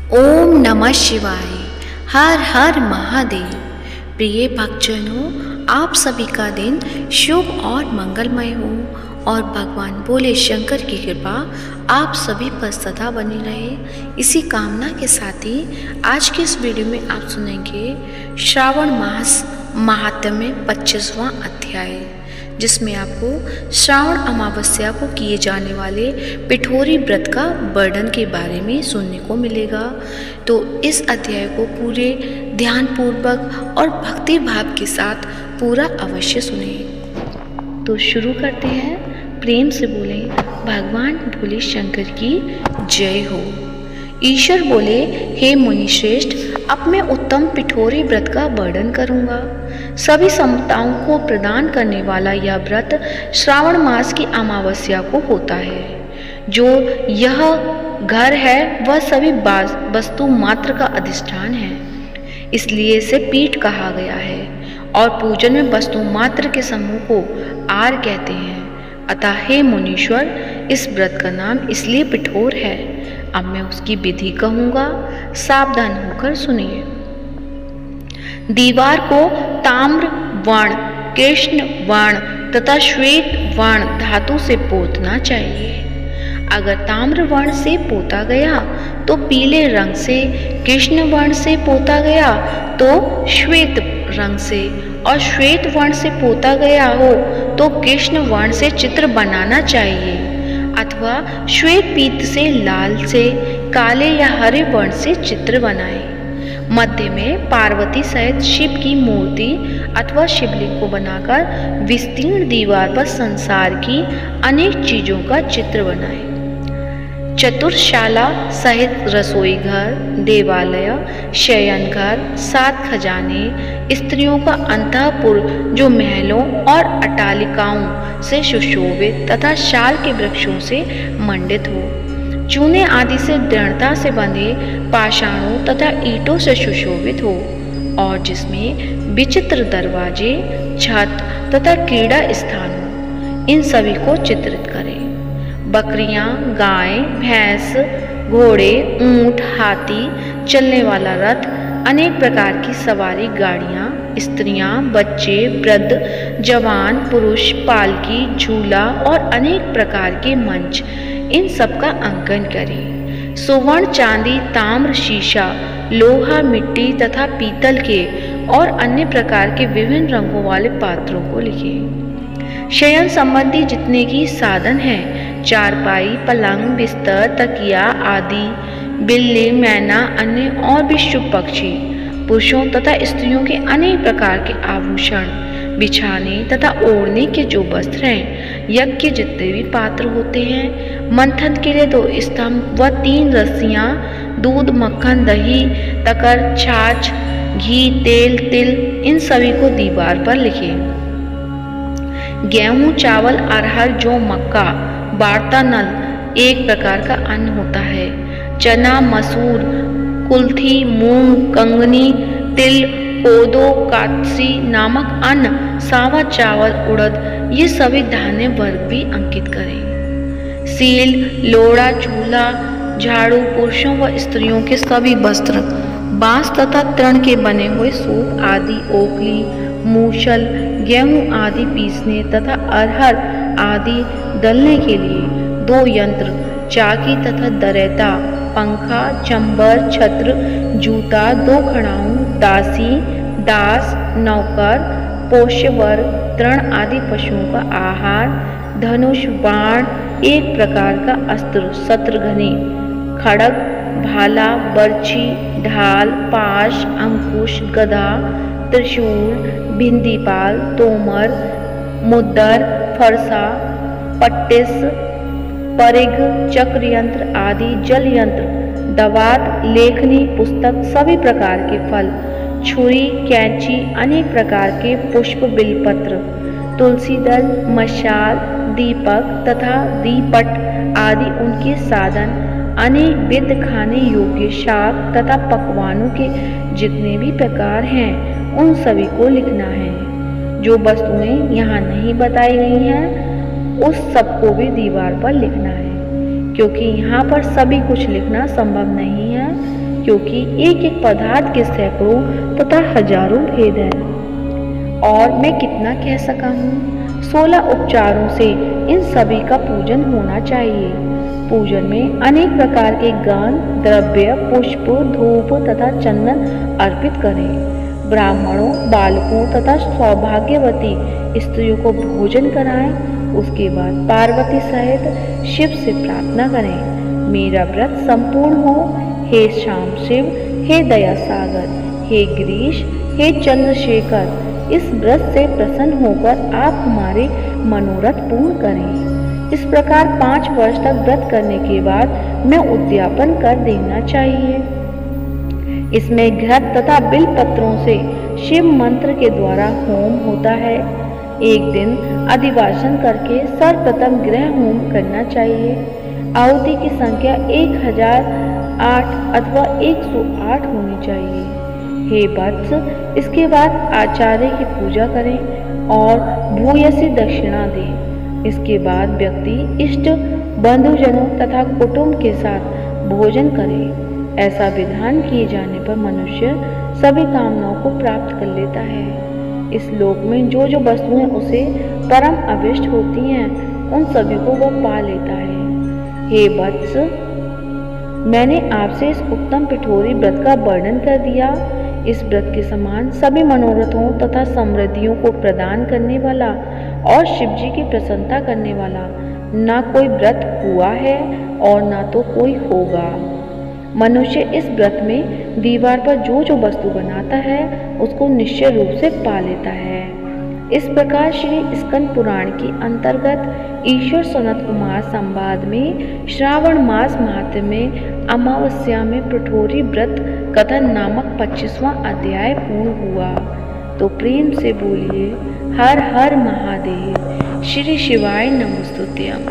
ओम नमः शिवाय। हर हर महादेव। प्रिय भक्तजनों, आप सभी का दिन शुभ और मंगलमय हो और भगवान भोले शंकर की कृपा आप सभी पर सदा बनी रहे। इसी कामना के साथ ही आज के इस वीडियो में आप सुनेंगे श्रावण मास महात्म्य 25वां अध्याय, जिसमें आपको श्रावण अमावस्या को किए जाने वाले पिठोरी व्रत का वर्णन के बारे में सुनने को मिलेगा। तो इस अध्याय को पूरे ध्यानपूर्वक और भक्ति भाव के साथ पूरा अवश्य सुने। तो शुरू करते हैं। प्रेम से बोलें भगवान भोले शंकर की जय हो। ईश्वर बोले, हे मुनिश्रेष्ठ, अब मैं उत्तम पिठोरी व्रत का वर्णन करूंगा। सभी समताओं को प्रदान करने वाला यह व्रत श्रावण मास की अमावस्या को होता है। जो यह घर है वह सभी वस्तु मात्र का अधिष्ठान है, इसलिए इसे पीठ कहा गया है और पूजन में वस्तु मात्र के समूह को आर कहते हैं। अतः हे मुनीश्वर, इस व्रत का नाम इसलिए पिठोर है। अब मैं उसकी विधि कहूंगा, सावधान होकर सुनिए। दीवार को ताम्र वर्ण, कृष्ण वर्ण तथा श्वेत वर्ण धातु से पोतना चाहिए। अगर ताम्र वर्ण से पोता गया तो पीले रंग से, कृष्ण वर्ण से पोता गया तो श्वेत रंग से, और श्वेत वर्ण से पोता गया हो तो कृष्ण वर्ण से चित्र बनाना चाहिए, अथवा श्वेत पीत से, लाल से, काले या हरे वर्ण से चित्र बनाए। मध्य में पार्वती सहित शिव की मूर्ति अथवा शिवलिंग को बनाकर विस्तीर्ण दीवार पर संसार की अनेक चीजों का चित्र बनाए। चतुर्शाला सहित रसोई घर, देवालय, शयन घर, 7 खजाने, स्त्रियों का अंतःपुर जो महलों और अट्टालिकाओं से सुशोभित तथा शाल के वृक्षों से मंडित हो, चूने आदि से दृढ़ता से बंधे पाषाणों तथा ईंटों से सुशोभित हो, और जिसमें विचित्र दरवाजे, छत तथा क्रीड़ा स्थान हो, इन सभी को चित्रित करें। बकरियां, गाय, भैंस, घोड़े, ऊंट, हाथी, चलने वाला रथ, अनेक प्रकार की सवारी गाड़ियां, स्त्रियां, बच्चे, वृद्ध, जवान, पुरुष, पालकी, झूला और अनेक प्रकार के मंच, इन सब का अंकन करें। सुवर्ण, चांदी, ताम्र, शीशा, लोहा, मिट्टी तथा पीतल के और अन्य प्रकार के विभिन्न रंगों वाले पात्रों को लिखें। शयन संबंधी जितने की साधन हैं, चारपाई, पलंग, बिस्तर, तकिया आदि, बिल्ली, मैना, अन्य और भी शुभ पक्षी, पुरुषों तथा स्त्रियों के अनेक प्रकार के आभूषण, बिछाने तथा ओढ़ने के जो वस्त्र हैं, यज्ञ के जितने भी पात्र होते हैं, मंथन के लिए 2 स्तंभ व 3 रस्सियां, दूध, मक्खन, दही, तकर, छाछ, घी, तेल, तिल, इन सभी को दीवार पर लिखें। गेहूं, चावल, अरहर, जौ, मक्का, वार्तानल एक प्रकार का अन्न होता है। चना, मसूर, कुल्थी, मूंग, कंगनी, तिल, कोदो, कात्सी नामक अन्न, सावा चावल, उड़द, ये सभी धान्य वर्ग भी अंकित करें। सील, लोड़ा, चूल्हा, झाड़ू, पुरुषों व स्त्रियों के सभी वस्त्र, बांस तथा तृण के बने हुए सूप आदि, ओखली, मूसल, गेहूं आदि पीसने तथा अरहर आदि दलने के लिए 2 यंत्र, चाकी तथा दरेता, पंखा, चंबर, छत्र, जूता, 2 खड़ाऊं, दासी, दास, नौकर, पोष्यवर, तृण आदि पशुओं का आहार, धनुष, बाण, एक प्रकार का अस्त्र, शत्रुघ्नि, खड़ग, भाला, बर्छी, ढाल, पाश, अंकुश, गदा, त्रिशूल, भिंदीपाल, तोमर, मुद्दर, फरसा, पट्टिस, परिघ, चक्र यंत्र आदि, जल यंत्र, दवात, लेखनी, पुस्तक, सभी प्रकार के फल, छुरी, कैंची, अनेक प्रकार के पुष्प, बिलपत्र, तुलसी दल, मशाल, दीपक तथा दीपट आदि उनके साधन, अनेक विध खाने योग्य शाक तथा पकवानों के जितने भी प्रकार हैं, उन सभी को लिखना है। जो वस्तुएं यहाँ नहीं बताई गई हैं, उस सबको भी दीवार पर लिखना है, क्योंकि यहाँ पर सभी कुछ लिखना संभव नहीं है, क्योंकि एक एक पदार्थ के सैकड़ों तथा हजारों भेद हैं। और मैं कितना कह सका हूँ, 16 उपचारों से इन सभी का पूजन होना चाहिए। पूजन में अनेक प्रकार के गान, द्रव्य, पुष्प, धूप तथा चंदन अर्पित करें। ब्राह्मणों, बालकों तथा सौभाग्यवती स्त्रियों को भोजन कराएं। उसके बाद पार्वती सहित शिव से प्रार्थना करें, मेरा व्रत संपूर्ण हो। हे श्याम शिव, हे दया सागर, हे गिरीश, हे चंद्रशेखर, इस व्रत से प्रसन्न होकर आप हमारे मनोरथ पूर्ण करें। इस प्रकार 5 वर्ष तक व्रत करने के बाद मैं उद्यापन कर देना चाहिए। इसमें घृत तथा बिल पत्रों से शिव मंत्र के द्वारा होम होता है। एक दिन अधिवासन करके सर्वप्रथम गृह होम करना चाहिए। आहुति की संख्या 1008 अथवा 108 होनी चाहिए। हे वत्स, इसके बाद आचार्य की पूजा करें और भूयसी दक्षिणा दें। इसके बाद व्यक्ति इष्ट बंधुजनों तथा कुटुंब के साथ भोजन करे। ऐसा विधान किए जाने पर मनुष्य सभी कामनाओं को प्राप्त कर लेता है। इस लोक में जो जो वस्तुएं उसे परम अभिष्ट होती हैं, उन सभी को वह पा लेता है। हे वत्स, मैंने आपसे इस उत्तम पिठोरी व्रत का वर्णन कर दिया। इस व्रत के समान सभी मनोरथों तथा समृद्धियों को प्रदान करने वाला और शिव जी की प्रसन्नता करने वाला ना कोई व्रत हुआ है और ना तो कोई होगा। मनुष्य इस व्रत में दीवार पर जो जो वस्तु बनाता है उसको निश्चय रूप से पा लेता है। इस प्रकार श्री स्कंद पुराण के अंतर्गत ईश्वर सनत कुमार संवाद में श्रावण मास माहात्म्य में अमावस्या में पिठोरी व्रत कथन नामक 25वां अध्याय पूर्ण हुआ। तो प्रेम से बोलिए हर हर महादेव, श्री शिवाय नमोस्तुत्यम।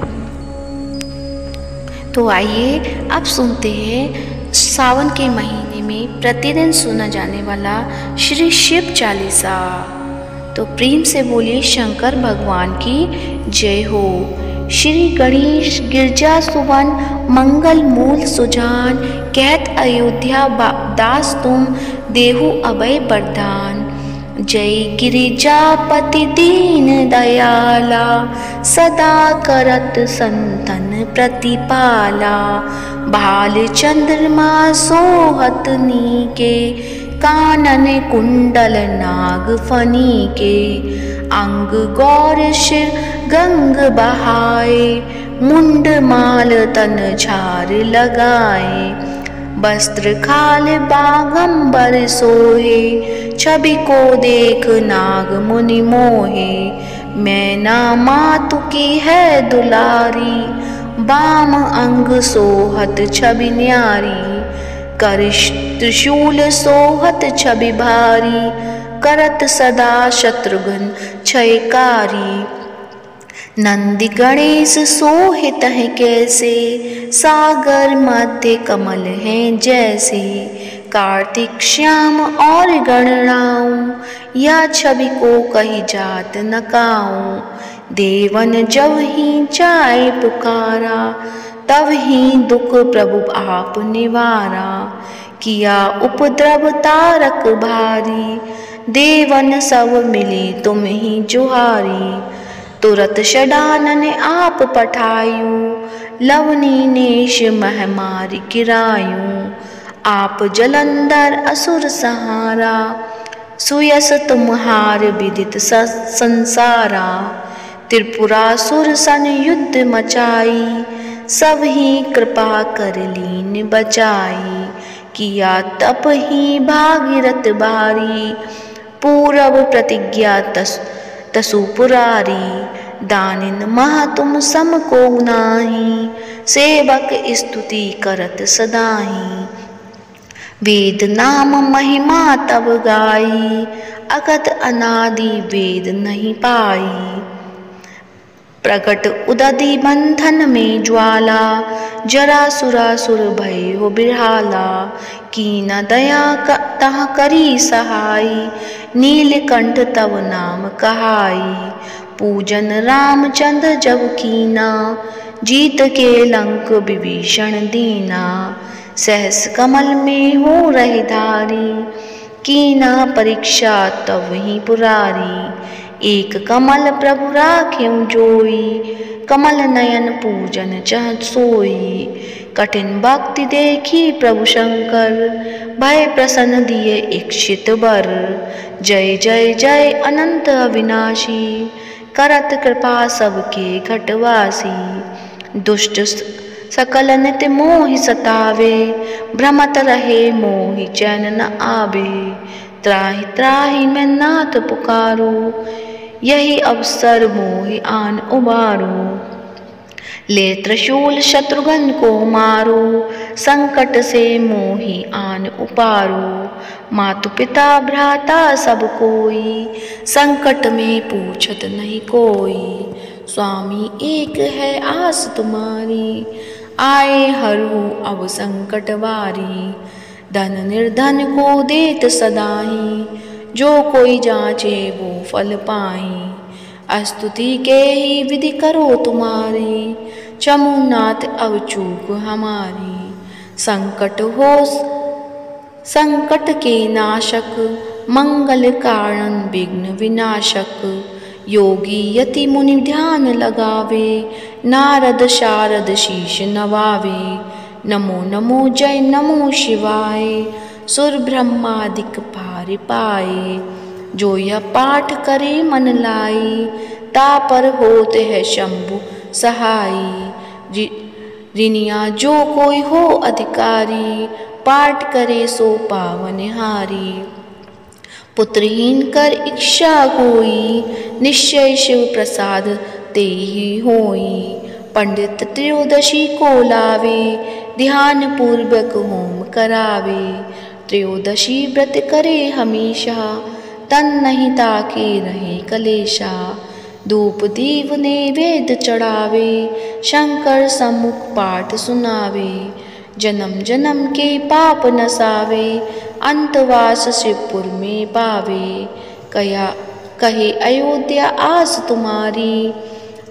तो आइए अब सुनते हैं सावन के महीने में प्रतिदिन सुना जाने वाला श्री शिव चालीसा। तो प्रेम से बोलिए शंकर भगवान की जय हो। श्री गणेश गिरजा सुवन मंगल मूल सुजान, कहत अयोध्या दास तुम देहु अभय वरदान। जय गिरिजापति दीन दयाला, सदा करत संतन प्रतिपाला। भाल चंद्रमा सोहत नीके, कानन कुंडल नाग फनी के। अंग गौर शिर गंग बहाए, मुंड माल तन झार लगाए। वस्त्र खाल बागंबर सोहे, छवि को देख नाग मुनि मोहे। मैना मातु की है दुलारी, बाम अंग सोहत छवि न्यारी। कर त्रिशूल सोहत छवि भारी, करत सदा शत्रुघ्न क्षयकारी। नंदी गणेश सोहित है कैसे, सागर मध्य कमल हैं जैसे। कार्तिक श्याम और गणराऊं, या छवि को कही जात न काऊं। देवन जब ही चाहे पुकारा, तब ही दुख प्रभु आप निवारा। किया उपद्रव तारक भारी, देवन सब मिली तुम ही जुहारी। तुरत षडानन आप पठायु, लवनी नेश महामारी गिरायूं। आप जलंधर असुर सहारा, सुयस तुम्हार विदित संसारा। त्रिपुरासुर सन युद्ध मचाई, सब ही कृपा कर लीन बचाई। किया तप ही भागीरथ भारी, पूरब प्रतिज्ञा तसु पुरारी। दानिन मह तुम सम को नाही, सेवक स्तुति करत सदाही। वेद नाम महिमा तब गाई, अगत अनादि वेद नहीं पाई। प्रकट उदधि बंधन में ज्वाला, जरा सुरासुर भय हो बिरहाला। कीन दया तह करी सहाई, नीलकंठ तव नाम कहाई। पूजन रामचंद्र जब कीना, जीत के लंक विभीषण दीना। सहस कमल में हो रहे धारी, कीना परीक्षा तब ही पुरारी। एक कमल प्रभु राख्यं जोई, कमल नयन पूजन चह सोई। कठिन भक्ति देखी प्रभु शंकर, भय प्रसन्न दिए इच्छित वर। जय जय जय अनंत अविनाशी, करत कृपा सबके घटवासी। दुष्ट सकल नित मोहि सतावे, भ्रमत रहे मोहि चैन न आवे। त्राहि त्राहि मैं नाथ पुकारो, यही अवसर मोहि आन उबारो। ले त्रिशूल शत्रुघ्न को मारो, संकट से मोहि आन उपारो। मातु पिता भ्राता सब कोई, संकट में पूछत नहीं कोई। स्वामी एक है आस तुम्हारी, आए हरहु अब संकट बारी। धन निर्धन को देत सदाही, जो कोई जांचे वो फल पाई। स्तुति के ही विधि करो तुम्हारी, चमुनाथ अब चूक हमारी। संकट के नाशक, मंगल कारण विघ्न विनाशक। योगी यति मुनि ध्यान लगावे, नारद शारद शीश नवावे। नमो नमो जय नमो शिवाय, सुर ब्रह्मादिक पार पाए। जो यह पाठ करे मन लाई, तापर होते है शंभु सहाई। ऋनिया जो कोई हो अधिकारी, पाठ करे सो पावनहारी। पुत्रहीन कर इच्छा कोई, निश्चय शिव प्रसाद तेहि होई। पंडित त्रयोदशी को लावे, ध्यान पूर्वक होम करावे। त्रयोदशी व्रत करे हमेशा, तन नहीं ताके रहे कलेशा। धूप दीप नैवेद्य चढ़ावे, शंकर सम्मुख पाठ सुनावे। जन्म जन्म के पाप नसावे, अंतवास शिवपुर में पावे। कहे अयोध्या आस तुम्हारी,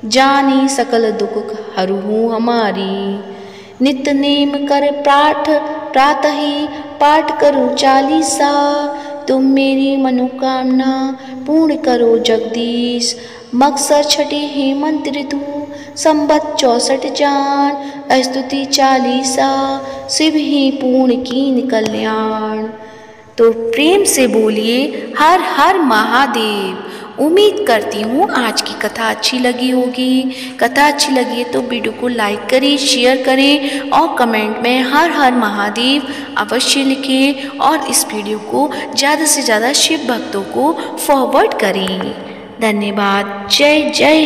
जानी सकल दुख हरहु हमारी। नित नेम कर प्रातः ही पाठ करो चालीसा। तुम मेरी मनोकामना पूर्ण करो जगदीश। मकसर छठी हेमंत ऋतु, संबत 64 जान। स्तुति चालीसा, शिव ही पूर्ण कीन कल्याण। तो प्रेम से बोलिए हर हर महादेव। उम्मीद करती हूँ आज की कथा अच्छी लगी होगी। कथा अच्छी लगी है तो वीडियो को लाइक करें, शेयर करें और कमेंट में हर हर महादेव अवश्य लिखें। और इस वीडियो को ज़्यादा से ज़्यादा शिव भक्तों को फॉरवर्ड करें। धन्यवाद। जय जय